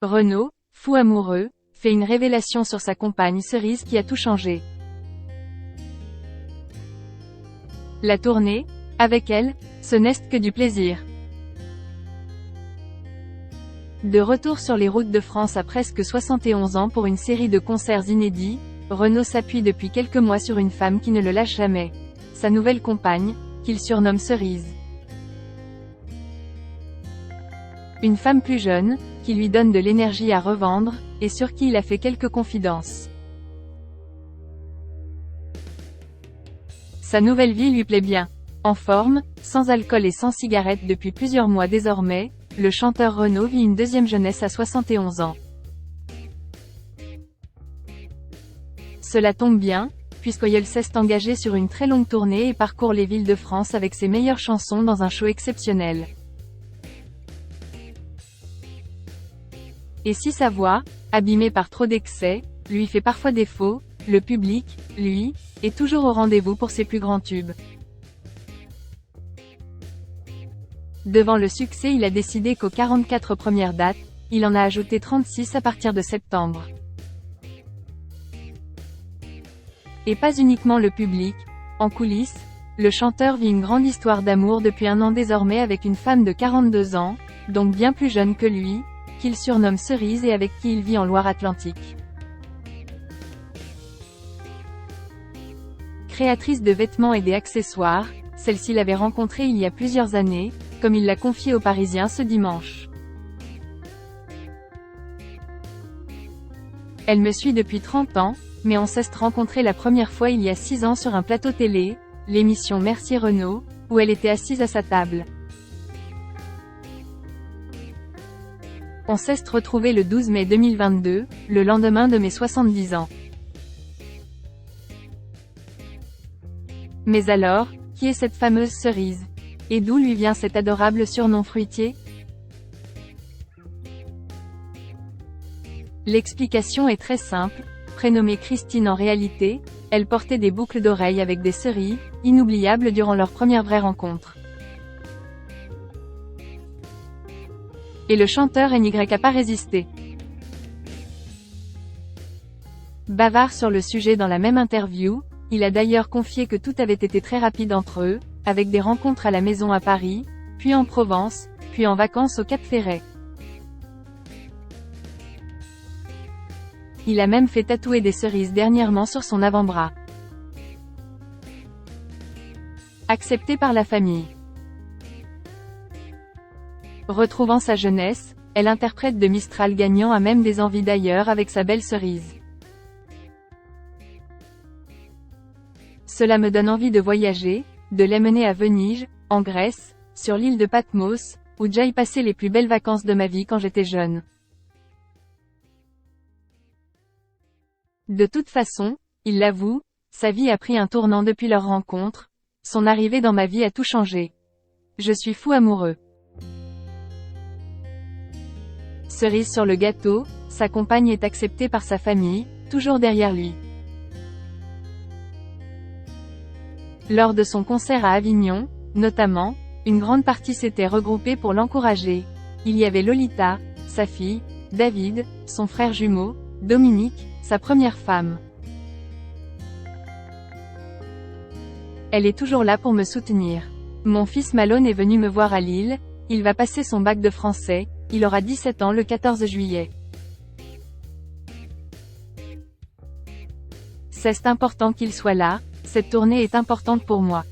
Renaud, fou amoureux, fait une révélation sur sa compagne Cerise qui a tout changé. La tournée, avec elle, ce n'est que du plaisir. De retour sur les routes de France à presque 71 ans pour une série de concerts inédits, Renaud s'appuie depuis quelques mois sur une femme qui ne le lâche jamais. Sa nouvelle compagne, qu'il surnomme Cerise. Une femme plus jeune, qui lui donne de l'énergie à revendre, et sur qui il a fait quelques confidences. Sa nouvelle vie lui plaît bien. En forme, sans alcool et sans cigarette depuis plusieurs mois désormais, le chanteur Renaud vit une deuxième jeunesse à 71 ans. Cela tombe bien, puisqu'Oyel s'est engagé sur une très longue tournée et parcourt les villes de France avec ses meilleures chansons dans un show exceptionnel. Et si sa voix, abîmée par trop d'excès, lui fait parfois défaut, le public, lui, est toujours au rendez-vous pour ses plus grands tubes. Devant le succès, il a décidé qu'aux 44 premières dates, il en a ajouté 36 à partir de septembre. Et pas uniquement le public. En coulisses, le chanteur vit une grande histoire d'amour depuis un an désormais avec une femme de 42 ans, donc bien plus jeune que lui, qu'il surnomme Cerise et avec qui il vit en Loire-Atlantique. Créatrice de vêtements et d'accessoires, celle-ci l'avait rencontrée il y a plusieurs années, comme il l'a confié aux Parisiens ce dimanche. Elle me suit depuis 30 ans, mais on s'est rencontré la première fois il y a 6 ans sur un plateau télé, l'émission Merci Renaud, où elle était assise à sa table. On s'est retrouvé le 12 mai 2022, le lendemain de mes 70 ans. Mais alors, qui est cette fameuse Cerise? Et d'où lui vient cet adorable surnom fruitier? L'explication est très simple. Prénommée Christine en réalité, elle portait des boucles d'oreilles avec des cerises, inoubliables durant leur première vraie rencontre. Et le chanteur n'y a pas résisté. Bavard sur le sujet dans la même interview, il a d'ailleurs confié que tout avait été très rapide entre eux, avec des rencontres à la maison à Paris, puis en Provence, puis en vacances au Cap Ferret. Il a même fait tatouer des cerises dernièrement sur son avant-bras. Accepté par la famille. Retrouvant sa jeunesse, elle interprète de Mistral gagnant à même des envies d'ailleurs avec sa belle Cerise. Cela me donne envie de voyager, de l'emmener à Venise, en Grèce, sur l'île de Patmos, où j'aille passer les plus belles vacances de ma vie quand j'étais jeune. De toute façon, il l'avoue, sa vie a pris un tournant depuis leur rencontre, son arrivée dans ma vie a tout changé. Je suis fou amoureux. Cerise sur le gâteau, sa compagne est acceptée par sa famille, toujours derrière lui. Lors de son concert à Avignon, notamment, une grande partie s'était regroupée pour l'encourager. Il y avait Lolita, sa fille, David, son frère jumeau, Dominique, sa première femme. Elle est toujours là pour me soutenir. Mon fils Malone est venu me voir à Lille, il va passer son bac de français, il aura 17 ans le 14 juillet. C'est important qu'il soit là, cette tournée est importante pour moi.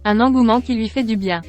Un engouement qui lui fait du bien.